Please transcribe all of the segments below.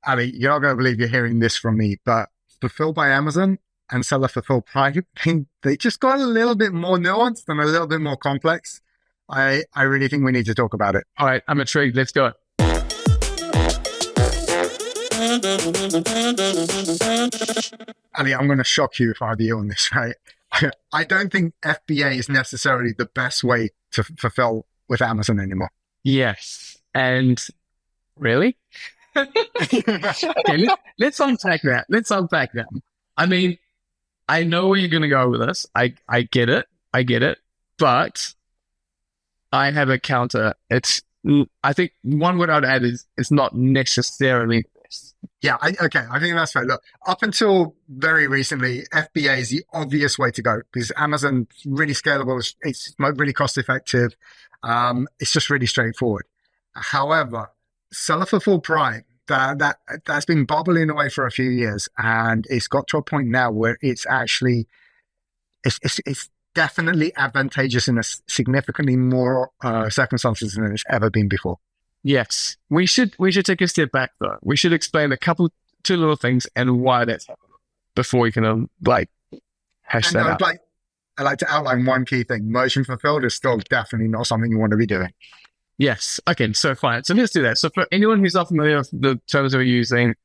Ali, you're not going to believe you're hearing this from me, but Fulfilled by Amazon and Seller Fulfilled Prime, they just got a little bit more nuanced and a little bit more complex. I really think we need to talk about it. All right, I'm intrigued. Let's go. Ali, I'm going to shock you if I were you on this, right? I don't think FBA is necessarily the best way to fulfill with Amazon anymore. Yes. And really? Okay, let's unpack that. I mean, I know where you're going to go with this. I get it. But I have a counter. I think one word I'd add is it's not necessarily this. Yeah, I think that's fair. Look, up until very recently, FBA is the obvious way to go because Amazon's really scalable. It's really cost effective. It's just really straightforward. However, Seller Fulfilled Prime, that's been bubbling away for a few years, and it's got to a point now where it's actually it's definitely advantageous in a significantly more circumstances than it's ever been before. Yes, we should take a step back though. We should explain two little things and why that's happening before we can hash that out. I'd like to outline one key thing. Motion fulfilled is still definitely not something you want to be doing. Yes. Okay. So fine. So let's do that. So for anyone who's not familiar with the terms we're using,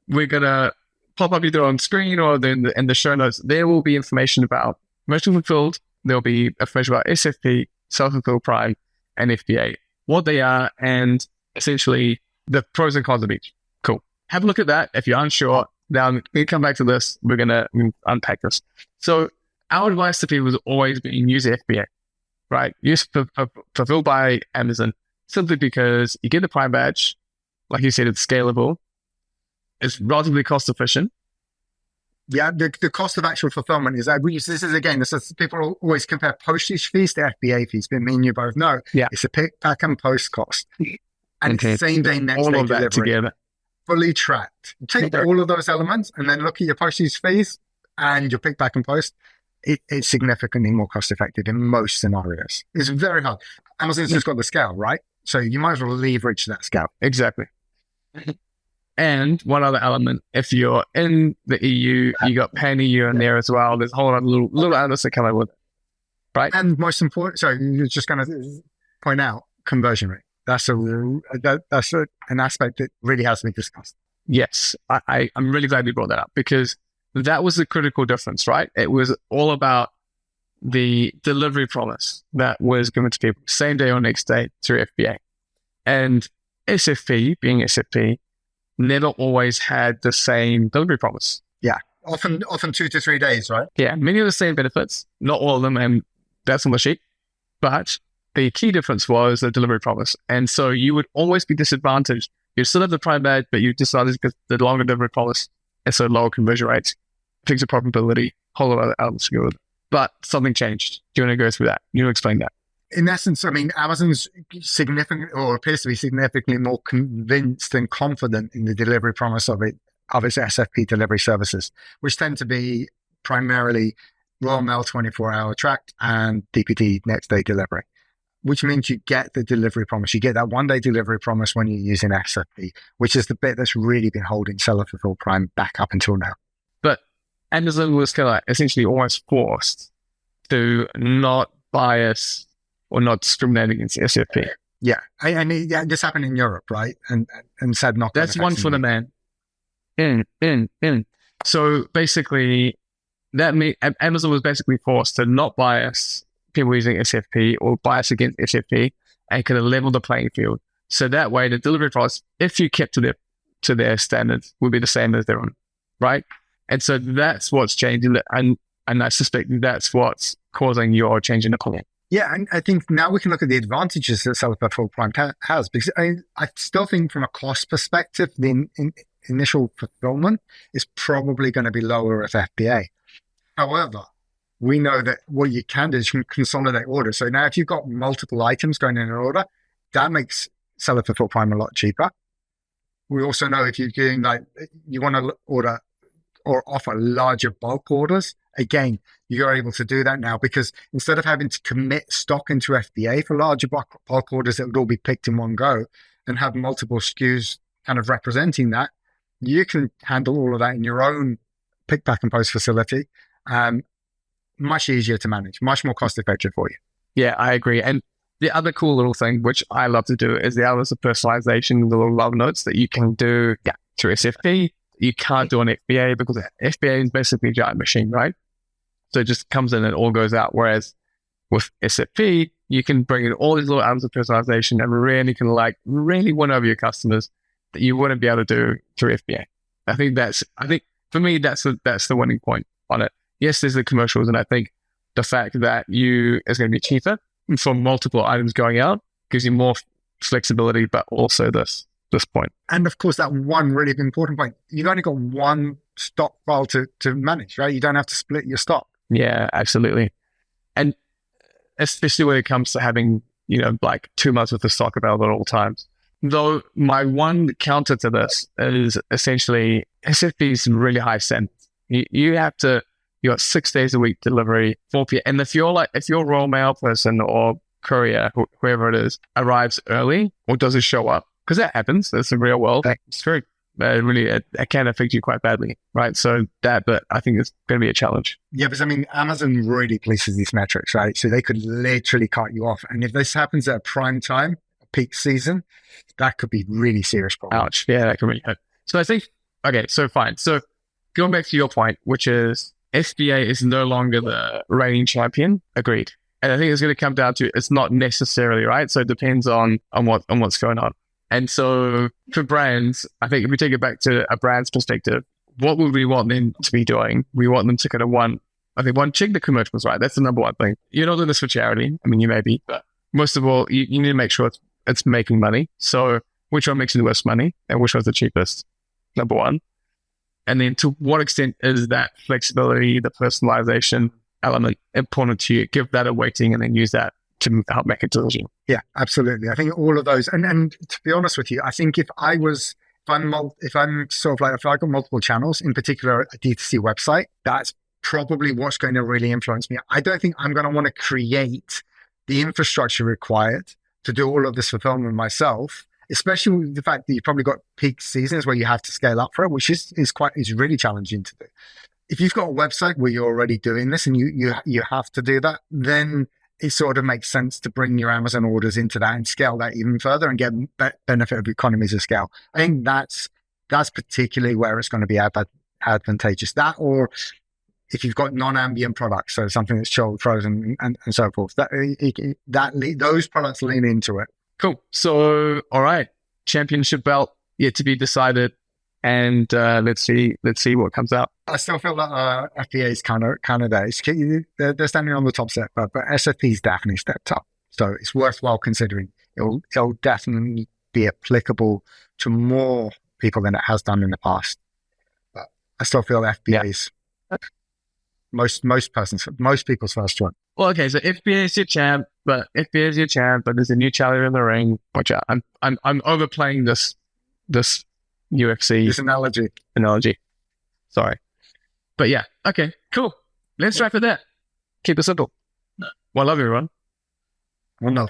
we're gonna pop up either on screen or in the show notes. There will be information about motion fulfilled. There'll be information about SFP, self-fulfilled Prime, and FBA, what they are, and essentially the pros and cons of each. Cool. Have a look at that. If you're unsure, then we come back to this. We're gonna unpack this. So our advice to people has always been use FBA, right? Use Fulfilled by Amazon simply because you get the Prime badge. Like you said, it's scalable. It's relatively cost efficient. Yeah, the cost of actual fulfillment is, people always compare postage fees to FBA fees, but me and you both know it's a pick, pack, and post cost. And it's same day, next all day of that delivery. Together. Fully tracked. Take all of those elements and then look at your postage fees and your pick, pack, and post. It's significantly more cost effective in most scenarios. It's very hard. Amazon's just got the scale, right? So you might as well leverage that scale. Exactly. And one other element, if you're in the EU, you got pan-EU in there as well. There's a whole lot of little elements that come out with it, right? And most important, so you're just going to point out conversion rate. That's an aspect that really has to be discussed. Yes, I'm really glad you brought that up because that was the critical difference, right? It was all about the delivery promise that was given to people same day or next day through FBA. And SFP, being SFP, never always had the same delivery promise. Yeah, often 2 to 3 days, right? Yeah, many of the same benefits, not all of them, and that's on the sheet. But the key difference was the delivery promise. And so you would always be disadvantaged. You still have the Prime badge, but you disadvantaged because the longer delivery promise, and so lower conversion rates, fixed probability, whole lot of other elements to go with it. But something changed. Do you want to go through that? You want to explain that? In essence, I mean, Amazon's significant, or appears to be significantly more convinced and confident in the delivery promise of its SFP delivery services, which tend to be primarily Royal Mail 24-hour tracked and DPD next day delivery, which means you get the delivery promise. You get that one-day delivery promise when you're using SFP, which is the bit that's really been holding Seller Fulfilled Prime back up until now. But Amazon was kind of essentially almost forced to not bias or not discriminate against SFP. Yeah, and this happened in Europe, right? And said not. That's one for the man. So basically, Amazon was basically forced to not bias people using SFP or bias against SFP and kind of level the playing field. So that way, the delivery process, if you kept to their standards, would be the same as their own, right? And so that's what's changing, and I suspect that's what's causing your change in opinion. Yeah, and I think now we can look at the advantages that Seller Fulfilled Prime has, because I still think from a cost perspective, the initial fulfillment is probably going to be lower with FBA. However, we know that what you can do is you can consolidate orders. So now if you've got multiple items going in an order, that makes Seller Fulfilled Prime a lot cheaper. We also know if you're doing you want to order or offer larger bulk orders, again, you're able to do that now because instead of having to commit stock into FBA for larger bulk orders that would all be picked in one go and have multiple SKUs kind of representing that, you can handle all of that in your own pick, pack, and post facility. Much easier to manage, much more cost effective for you. Yeah, I agree. And the other cool little thing, which I love to do, is the hours of personalization, the little love notes that you can do through SFP. You can't do on FBA because FBA is basically a giant machine, right? So it just comes in and it all goes out. Whereas with SFP, you can bring in all these little items of personalization and really win over your customers that you wouldn't be able to do through FBA. I think for me, that's the winning point on it. Yes, there's the commercials, and I think the fact that it's going to be cheaper for multiple items going out gives you more flexibility, but also this point. And of course, that one really important point, you've only got one stock file to manage, right? You don't have to split your stock. Yeah, absolutely. And especially when it comes to having, 2 months worth of stock available at all times. Though my one counter to this is essentially SFP's really high standards. You got 6 days a week delivery, 4 p.m. And if you're a Royal Mail person or courier, whoever it is, arrives early or doesn't show up, because that happens, that's the real world. It's very, it can affect you quite badly, right? So but I think it's going to be a challenge. Yeah, because Amazon really polices these metrics, right? So they could literally cut you off. And if this happens at a prime time, peak season, that could be really serious problem. Ouch. Yeah, that could really hurt. So I think, okay, so fine. So going back to your point, which is FBA is no longer the reigning champion. Agreed. And I think it's going to come down to, it's not necessarily, right? So it depends on what's going on. And so for brands, I think if we take it back to a brand's perspective, what would we want them to be doing? We want them to kind of check the commercials, right? That's the number one thing. You're not doing this for charity. I mean, you may be, but most of all, you need to make sure it's making money. So which one makes you the most money and which one's the cheapest? Number one. And then to what extent is that flexibility, the personalization element important to you? Give that a weighting and then use that to help make a decision. Yeah, absolutely. I think all of those, and to be honest with you, I think if I got multiple channels, in particular a D2C website, that's probably what's going to really influence me. I don't think I'm going to want to create the infrastructure required to do all of this fulfillment myself, especially with the fact that you've probably got peak seasons where you have to scale up for it, which is really challenging to do. If you've got a website where you're already doing this and you have to do that, then it sort of makes sense to bring your Amazon orders into that and scale that even further and get benefit of economies of scale. I think that's particularly where it's going to be advantageous. That, or if you've got non-ambient products, so something that's chilled, frozen, and so forth, those products lean into it. Cool. So, all right, championship belt yet to be decided, and let's see what comes out. I still feel that FBA is kind of there. They're standing on the top step, but SFP's definitely stepped up. So it's worthwhile considering. It'll definitely be applicable to more people than it has done in the past. But I still feel FBA is most people's first one. Well, okay, so FBA is your champ, but there's a new challenger in the ring. Watch out! I'm overplaying this UFC this analogy. Sorry, but yeah, okay, cool. Let's try for that. Keep it simple. Well, love everyone. Well, no.